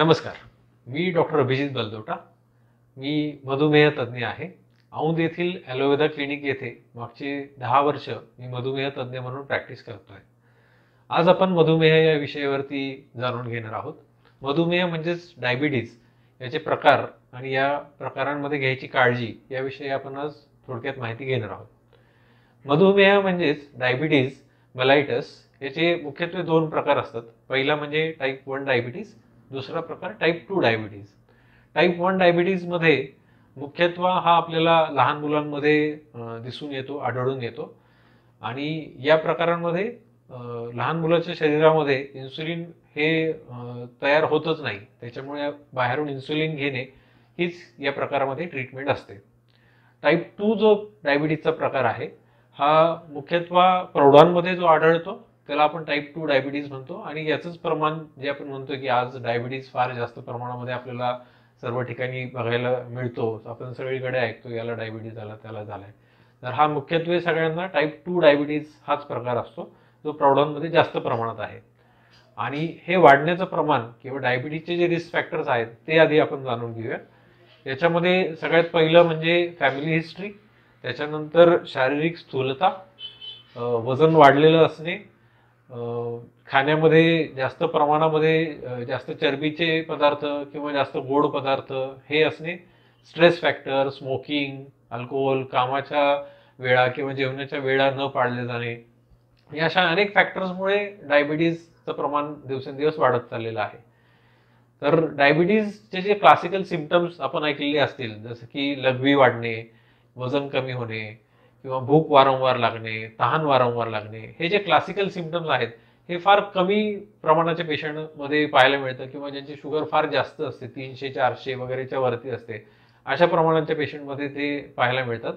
नमस्कार. मी डॉक्टर अभिजित बलदोटा. मी मधुमेह तज्ज्ञ आहे. औंध येथील ॲलोवेदा क्लिनिक येथे मागची 10 वर्ष मी मधुमेह तज्ज्ञ म्हणून प्रॅक्टिस करतोय. आज आपण मधुमेह या विषयावरती जाणून घेणार आहोत. मधुमेह म्हणजेच डायबिटीज याचे प्रकार आणि या प्रकारांमध्ये घ्यायची काळजी याविषयी आपण आज थोडक्यात माहिती घेणार आहोत. मधुमेह म्हणजेच डायबिटीज मेलाइटस याचे मुख्यत्वे 2 प्रकार असतात. पहिला म्हणजे टाईप 1 डायबिटीज, दुसरा प्रकार टाईप 2 डायबिटीज. टाईप 1 डायबिटीज मध्ये मुख्यत्वे हा आपल्याला लहान मुलांमध्ये दिसून येतो, आढळून येतो आणि या प्रकारांमध्ये लहान मुलाच्या शरीरामध्ये इन्सुलिन हे तयार होतच नाही. त्याच्यामुळे बाहेरून इन्सुलिन घेणे हीच या प्रकारामध्ये ट्रीटमेंट असते. टाईप 2 जो डायबिटीजचा प्रकार आहे हा मुख्यत्वे प्रौढांमध्ये जो आढळतो त्याला आपण टाईप 2 डायबिटीज म्हणतो आणि याचंच प्रमाण जे आपण म्हणतो की आज डायबिटीज फार जास्त प्रमाणामध्ये आपल्याला सर्व ठिकाणी बघायला मिळतो. आपण सगळीकडे ऐकतो याला डायबिटीज झाला, त्याला झालाय. तर हा मुख्यत्वे सगळ्यांना टाईप 2 डायबिटीज हाच प्रकार असतो जो प्रौढांमध्ये जास्त प्रमाणात आहे. आणि हे वाढण्याचं प्रमाण किंवा डायबिटीजचे जे रिस्क फॅक्टर्स आहेत ते आधी आपण जाणून घेऊया. याच्यामध्ये सगळ्यात पहिलं म्हणजे फॅमिली हिस्ट्री, त्याच्यानंतर शारीरिक स्थूलता, वजन वाढलेलं असणे, खाण्यामध्ये जास्त प्रमाणामध्ये जास्त चरबीचे पदार्थ किंवा जास्त गोड पदार्थ हे असणे, स्ट्रेस फॅक्टर, स्मोकिंग, अल्कोहोल, कामाच्या वेळा किंवा जेवणाच्या वेळा न पाळले जाणे, या अशा अनेक फॅक्टर्समुळे डायबिटीजचं प्रमाण दिवसेंदिवस वाढत चाललेलं आहे. तर डायबिटीजचे जे क्लासिकल सिम्पटम्स आपण ऐकलेले असतील जसं की लघवी वाढणे, वजन कमी होणे किंवा भूक वारंवार लागणे, तहान वारंवार लागणे, हे जे क्लासिकल सिम्पटम्स आहेत हे फार कमी प्रमाणाच्या पेशंटमध्ये पाहायला मिळतं किंवा ज्यांची शुगर फार जास्त असते 300-400 वगैरेच्या वरती असते अशा प्रमाणाच्या पेशंटमध्ये ते पाहायला मिळतात.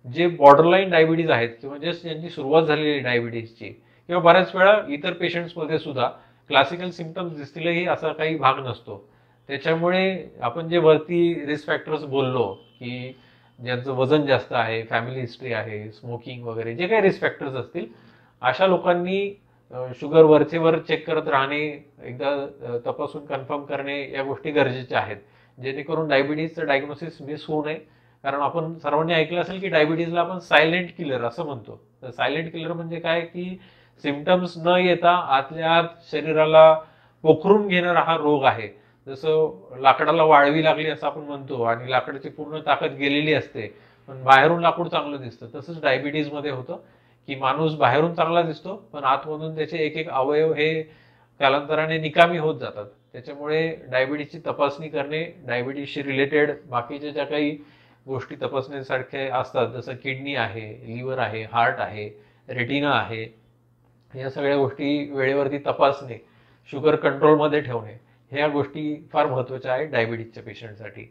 जे बॉर्डरलाईन डायबिटीज आहेत किंवा जस्ट ज्यांची सुरुवात झालेली डायबिटीजची किंवा बऱ्याच वेळा इतर पेशंट्समध्ये सुद्धा क्लासिकल सिम्पटम्स दिसतीलही असा काही भाग नसतो. त्याच्यामुळे आपण जे वरती रिस्क फॅक्टर्स बोललो की ज्यांचं वजन जास्त आहे, फॅमिली हिस्ट्री आहे, स्मोकिंग वगैरे जे काही रिस्क फॅक्टर्स असतील अशा लोकांनी शुगर वरचेवर चेक करत राहणे, एकदा तपासून कन्फर्म करणे या गोष्टी गरजेच्या आहेत जेणेकरून डायबिटीजचं डायग्नोसिस मिस होऊ नये. कारण आपण सर्वांनी ऐकलं असेल की डायबिटीजला आपण सायलेंट किलर असं म्हणतो. तर सायलेंट किलर म्हणजे काय की सिम्पटम्स न येता आतल्या आत शरीराला पोखरून घेणारा हा रोग आहे. जसं लाकडाला वाळवी लागली असं आपण म्हणतो आणि लाकडाची पूर्ण ताकद गेलेली असते पण बाहेरून लाकूड चांगलं दिसतं, तसंच डायबिटीजमध्ये होतं की माणूस बाहेरून चांगला दिसतो पण आतमधून त्याचे एक एक अवयव हे कालांतराने निकामी होत जातात. त्याच्यामुळे डायबिटीजची तपासणी करणे, डायबिटीजशी रिलेटेड बाकीच्या ज्या काही गोष्टी तपासण्यासारखे असतात जसं किडनी आहे, लिव्हर आहे, हार्ट आहे, रेटिना आहे, या सगळ्या गोष्टी वेळेवरती तपासणे, शुगर कंट्रोलमध्ये ठेवणे ह्या गोष्टी फार महत्त्वाच्या आहेत डायबिटीजच्या पेशंटसाठी.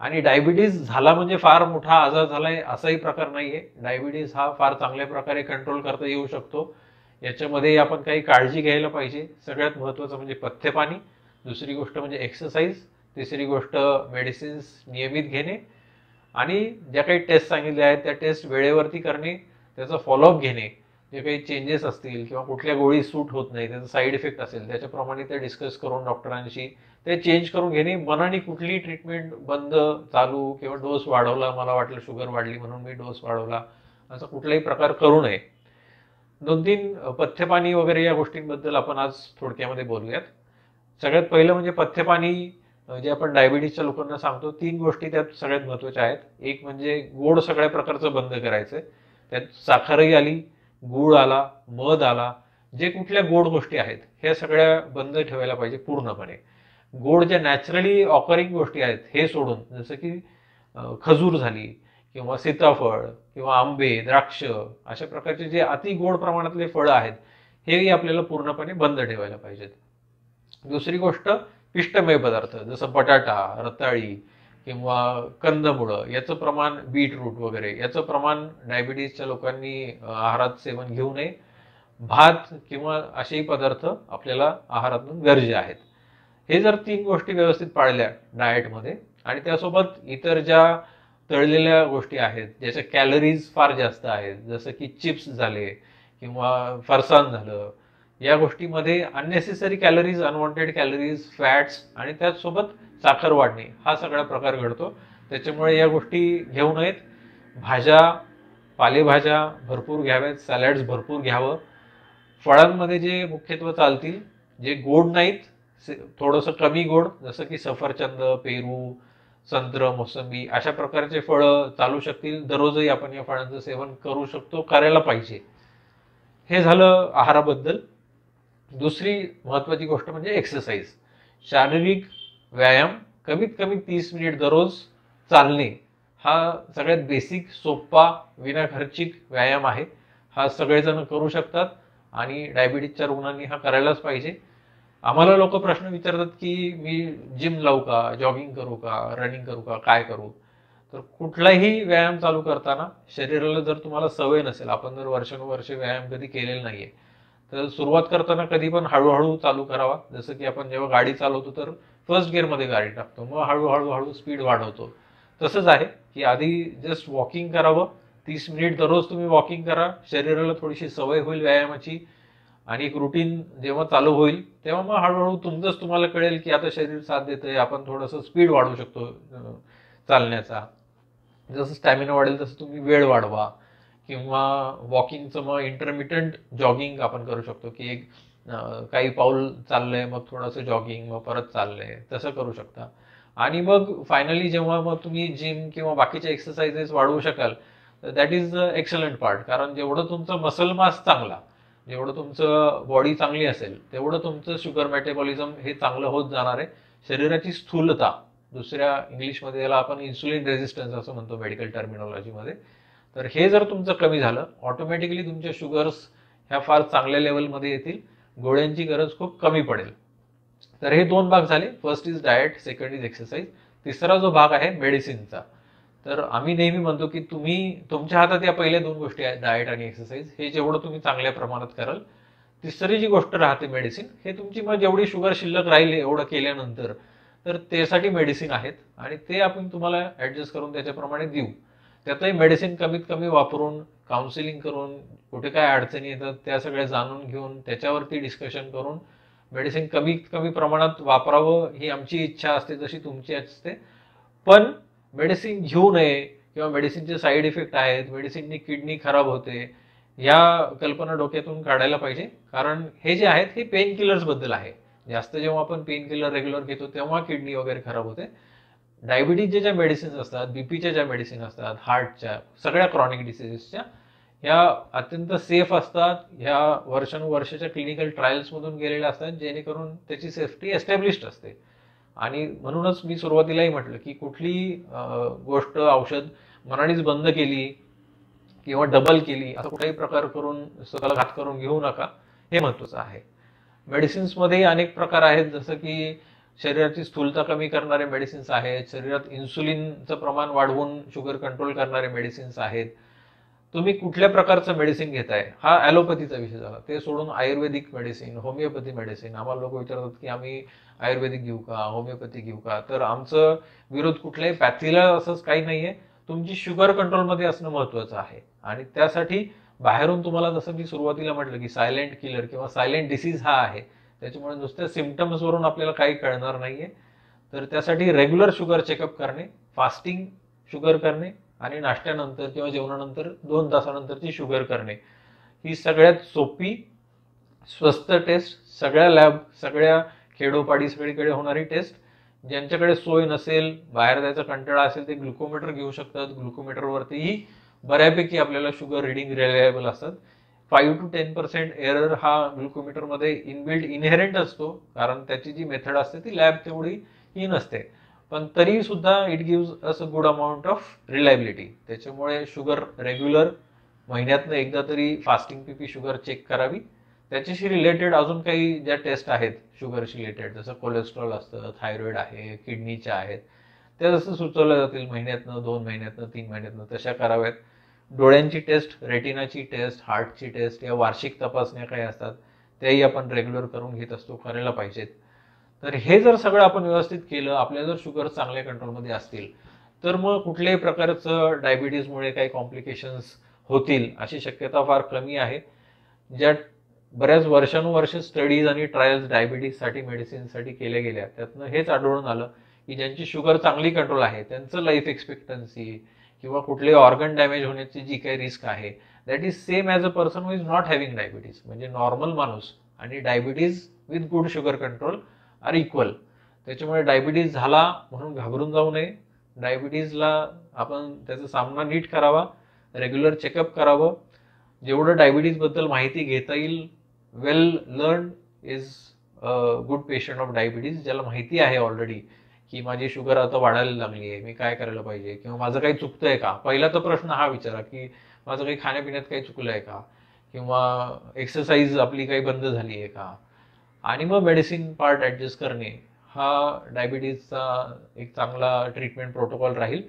आणि डायबिटीज झाला म्हणजे फार मोठा आजार झालाय असाही प्रकार नाहीये. डायबिटीज हा फार चांगल्या प्रकारे कंट्रोल करता येऊ शकतो. याच्यामध्ये आपण काही काळजी घ्यायला पाहिजे. सगळ्यात महत्त्वाचं म्हणजे पथ्यपाणी, दुसरी गोष्ट म्हणजे एक्सरसाइज, तिसरी गोष्ट मेडिसिन्स नियमित घेणे आणि ज्या काही टेस्ट सांगितल्या आहेत त्या टेस्ट वेळेवरती करणे, त्याचा फॉलोअप घेणे, जे काही चेंजेस असतील किंवा कुठल्या गोळी सूट होत नाही, त्याचा साईड इफेक्ट असेल त्याच्याप्रमाणे ते डिस्कस करून डॉक्टरांशी ते चेंज करून घेणे. मनाने कुठली ट्रीटमेंट बंद, चालू किंवा डोस वाढवला, मला वाटलं शुगर वाढली म्हणून मी डोस वाढवला, असा कुठलाही प्रकार करू नये. 2-3 पथ्यपाणी वगैरे या गोष्टींबद्दल आपण आज थोडक्यामध्ये बोलूयात. सगळ्यात पहिलं म्हणजे पथ्यपाणी जे आपण डायबिटीजच्या लोकांना सांगतो 3 गोष्टी त्यात सगळ्यात महत्त्वाच्या आहेत. एक म्हणजे गोड सगळ्या प्रकारचं बंद करायचंय. त्यात साखरही आली, गूळ आला, मध आला, जे कुठल्या गोड गोष्टी आहेत ह्या सगळ्या बंद ठेवायला पाहिजे पूर्णपणे. गोड ज्या नॅचरली ऑकरिंग गोष्टी आहेत हे सोडून, जसं की खजूर झाली किंवा सीताफळ किंवा आंबे, द्राक्ष, अशा प्रकारचे जे अति गोड प्रमाणातले फळं आहेत हेही आपल्याला पूर्णपणे बंद ठेवायला पाहिजेत. दुसरी गोष्ट पिष्टमय पदार्थ जसं बटाटा, रताळी किंवा कंदमुळं याचं प्रमाण, बीटरूट वगैरे याचं प्रमाण डायबिटीजच्या लोकांनी आहारात सेवन घेऊ नये. भात किंवा असेही पदार्थ आपल्याला आहारातून गरजे आहेत. हे जर 3 गोष्टी व्यवस्थित पाळल्या डाएटमध्ये आणि त्यासोबत इतर ज्या तळलेल्या गोष्टी आहेत ज्याच्या कॅलरीज फार जास्त आहेत जसं की चिप्स झाले किंवा फरसाण झालं, या गोष्टीमध्ये unnecessary calories, unwanted calories, fats आणि त्याचसोबत साखर वाढणे हा सगळा प्रकार घडतो. त्याच्यामुळे या गोष्टी घेऊ नयेत. भाज्या, पालेभाज्या भरपूर घ्याव्यात, सॅलड्स भरपूर घ्यावं. फळांमध्ये जे मुख्यत्वे चालतील, जे गोड नाहीत, थोडंसं कमी गोड, जसं की सफरचंद, पेरू, संत्र, मोसंबी अशा प्रकारचे फळं चालू शकतील. दररोजही आपण या फळांचं सेवन करू शकतो, करायला पाहिजे. हे झालं आहाराबद्दल. दुसरी महत्वाची गोष्ट म्हणजे एक्सरसाइज, शारीरिक व्यायाम. कमीत कमी 30 मिनिट दररोज चालणे हा सगळ्यात बेसिक, सोपा, विनाखर्चिक व्यायाम आहे. हा सगळेजण करू शकतात आणि डायबिटीजच्या रुग्णांनी हा करायलाच पाहिजे. आम्हाला लोक प्रश्न विचारतात की मी जिम लावू का, जॉगिंग करू का, रनिंग करू का, काय करू. तर कुठलाही व्यायाम चालू करताना शरीराला जर तुम्हाला सवय नसेल, आपण जर वर्षानुवर्ष व्यायाम कधी केलेला नाहीये, तर सुरुवात करताना कधी पण हळूहळू चालू करावा. जसं की आपण जेव्हा गाडी चालवतो तर फर्स्ट गिअरमध्ये गाडी टाकतो, मग हळूहळू हळू स्पीड वाढवतो. तसंच आहे की आधी जस्ट वॉकिंग करावं. 30 मिनिट दररोज तुम्ही वॉकिंग करा, शरीराला थोडीशी सवय होईल व्यायामाची आणि एक रुटीन जेव्हा चालू होईल तेव्हा मग हळूहळू तुमचंच तुम्हाला कळेल की आता शरीर साथ देतंय, आपण थोडंसं स्पीड वाढवू शकतो चालण्याचा. जसं स्टॅमिना वाढेल तसं तुम्ही वेळ वाढवा. किंवा वॉकिंगचं मग इंटरमिटंट जॉगिंग आपण करू शकतो की एक काही पाऊल चाललंय, मग थोडंसं जॉगिंग, मग परत चाललंय, तसं करू शकता. आणि मग फायनली जेव्हा मग तुम्ही जिम किंवा बाकीच्या एक्सरसाइजेस वाढवू शकाल, that is the excellent part. कारण जेवढं तुमचं मसल मास चांगला, जेवढं तुमचं बॉडी चांगली असेल, तेवढं तुमचं शुगर मेटाबॉलिझम हे चांगलं होत जाणार आहे. शरीराची स्थूलता, दुसऱ्या इंग्लिशमध्ये याला आपण इन्सुलिन रेझिस्टन्स असं म्हणतो मेडिकल टर्मिनॉलॉजीमध्ये, तर हे जर तुमचं कमी झालं, ऑटोमॅटिकली तुमच्या शुगर्स ह्या फार चांगल्या लेवलमध्ये येतील, गोळ्यांची गरज खूप कमी पडेल. तर हे 2 भाग झाले. First is diet, second is exercise. तिसरा जो भाग आहे मेडिसिनचा. तर आम्ही नेहमी म्हणतो की तुम्ही तुमच्या हातात या पहिल्या 2 गोष्टी आहेत, डाएट आणि एक्सरसाइज. हे जेवढं तुम्ही चांगल्या प्रमाणात कराल, तिसरी जी गोष्ट राहते मेडिसिन, हे तुमची मग जेवढी शुगर शिल्लक राहिली एवढं केल्यानंतर, तर त्यासाठी मेडिसिन आहेत आणि ते आपण तुम्हाला ऍडजस्ट करून त्याच्याप्रमाणे देऊ. त्यातही मेडिसिन कमीत कमी वापरून, काउन्सिलिंग करून, कुठे काय अडचणी येतात त्या सगळ्या जाणून घेऊन, त्याच्यावरती डिस्कशन करून मेडिसिन कमीत कमी प्रमाणात वापरावं ही आमची इच्छा असते, जशी तुमची असते. पण मेडिसिन घेऊ नये किंवा मेडिसिनचे साईड इफेक्ट आहेत, मेडिसिननी किडनी खराब होते, या कल्पना डोक्यातून काढायला पाहिजे. कारण हे जे आहेत हे पेन किलर्स बद्दल आहे. जास्त जेव्हा आपण पेन किलर रेग्युलर घेतो तेव्हा किडनी वगैरे खराब होते. डायबिटीजच्या ज्या मेडिसिन्स असतात, बीपीच्या ज्या मेडिसिन असतात, हार्टच्या, सगळ्या क्रॉनिक डिसीजेसच्या, ह्या अत्यंत सेफ असतात. ह्या वर्षानुवर्षाच्या क्लिनिकल ट्रायल्समधून गेलेल्या असतात, जेणेकरून त्याची सेफ्टी एस्टॅब्लिश्ड असते. आणि म्हणूनच मी सुरुवातीलाही म्हटलं की कुठली गोष्ट, औषध मनानेच बंद केली किंवा डबल केली असा कुठलाही प्रकार करून स्वतःला घात करून घेऊ नका, हे महत्वाचं आहे. मेडिसिन्समध्ये अनेक प्रकार आहेत, जसं की शरीराची स्थूलता कमी करणारे मेडिसिन्स आहेत, शरीरात इन्सुलिनचं प्रमाण वाढवून शुगर कंट्रोल करणारे मेडिसिन्स आहेत. तुम्ही कुठल्या प्रकारचं मेडिसिन घेताय हा ॲलोपॅथीचा विषय झाला. ते सोडून आयुर्वेदिक मेडिसिन, होमिओपॅथी मेडिसिन, आम्हाला लोक विचारतात की आम्ही आयुर्वेदिक घेऊ का, होमिओपॅथी घेऊ का. तर आमचं विरोध कुठल्याही पॅथीला असंच काही नाहीये. तुमची शुगर कंट्रोलमध्ये असणं महत्वाचं आहे आणि त्यासाठी बाहेरून तुम्हाला, जसं मी सुरुवातीला म्हटलं की सायलेंट किलर किंवा सायलेंट डिसीज हा आहे, त्याच्यामुळे नुसत्या सिम्पटम्स वरून आपल्याला काही कळणार नाहीये. तर त्यासाठी रेग्युलर शुगर चेकअप करणे, फास्टिंग शुगर करणे आणि नाश्त्यानंतर किंवा जेवणानंतर 2 तासानंतरची शुगर करणे, ही सगळ्यात सोपी, स्वस्त टेस्ट, सगळ्या लॅब, सगळ्या खेडोपाडी सगळीकडे होणारी टेस्ट. ज्यांच्याकडे सोय नसेल, बाहेर जायचा कंटाळा असेल, ते ग्लुकोमीटर घेऊ शकतात. ग्लुकोमीटरवरतीही बऱ्यापैकी आपल्याला शुगर रिडिंग रिलायबल असतात. 5 to 10% एरर हा ग्लुकोमीटरमध्ये इनबिल्ट इनहेरेंट असतो, कारण त्याची जी मेथड असते ती लॅब तेवढी ही नसते. पण तरी सुद्धा it gives us a good amount of reliability. त्याच्यामुळे शुगर रेग्युलर, महिन्यातनं एकदा तरी फास्टिंग पीपी शुगर चेक करावी. त्याच्याशी रिलेटेड अजून काही ज्या टेस्ट आहेत शुगरशी रिलेटेड, जसं कोलेस्ट्रॉल असतं, थायरॉइड आहे, किडनीच्या आहेत, त्या जसं सुचवल्या जातील महिन्यातनं, 2 महिन्यातनं, 3 महिन्यातनं, तशा कराव्यात. डोळ्यांची टेस्ट, रेटिनाची टेस्ट, हार्टची टेस्ट, या वार्षिक तपासण्या काही असतात त्याही आपण रेग्युलर करून घेत असतो, करायला पाहिजेत. तर हे जर सगळं आपण व्यवस्थित केलं, आपल्या जर शुगर चांगल्या कंट्रोलमध्ये असतील, तर मग कुठल्याही प्रकारचं डायबिटीजमुळे काही कॉम्प्लिकेशन्स होतील अशी शक्यता फार कमी आहे. ज्या बऱ्याच वर्षानुवर्ष स्टडीज आणि ट्रायल्स डायबिटीजसाठी मेडिसिनसाठी केल्या गेल्या. त्यातनं हेच आढळून आलं की ज्यांची शुगर चांगली कंट्रोल आहे त्यांचं लाईफ एक्सपेक्टन्सी किंवा कुठले ऑर्गन डॅमेज होण्याची जी काही रिस्क आहे that is same as a person who is not having diabetes. म्हणजे नॉर्मल माणूस आणि diabetes with good sugar control are equal. त्याच्यामुळे डायबिटीज झाला म्हणून घाबरून जाऊ नये. डायबिटीजला आपण त्याचा सामना नीट करावा, रेग्युलर चेकअप करावं. जेवढं डायबिटीजबद्दल माहिती घेता येईल, well learn is good patient of diabetes. ज्याला माहिती आहे ऑलरेडी की माझी शुगर आता वाढायला लागली आहे, मी काय करायला पाहिजे, किंवा माझं काही चुकतंय का. पहिला तर प्रश्न हा विचारा की माझं काही खाण्यापिण्यात काही चुकलंय का, किंवा एक्सरसाइज आपली काही बंद झाली आहे का. आणि मग मेडिसिन पार्ट ॲडजस्ट करणे हा डायबिटीजचा एक चांगला ट्रीटमेंट प्रोटोकॉल राहील.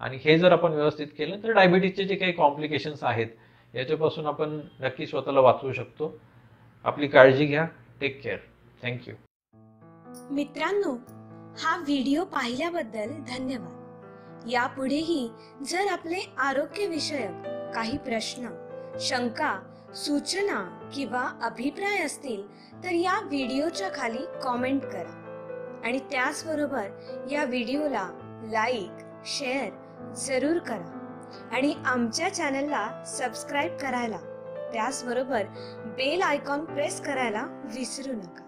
आणि हे जर आपण व्यवस्थित केलं तर डायबिटीजचे जे काही कॉम्प्लिकेशन्स आहेत याच्यापासून आपण नक्की स्वतःला वाचवू शकतो. आपली काळजी घ्या. Take care. थँक्यू. मित्रांनो, हा व्हिडिओ पाहिल्याबद्दल धन्यवाद. यापुढेही जर आपले आरोग्यविषयक काही प्रश्न, शंका, सूचना किंवा अभिप्राय असतील तर या व्हिडिओच्या खाली कॉमेंट करा. आणि त्याचबरोबर या व्हिडिओला लाईक, शेअर जरूर करा. आणि आमच्या चॅनलला सबस्क्राईब करायला, त्याचबरोबर बेल आयकॉन प्रेस करायला विसरू नका.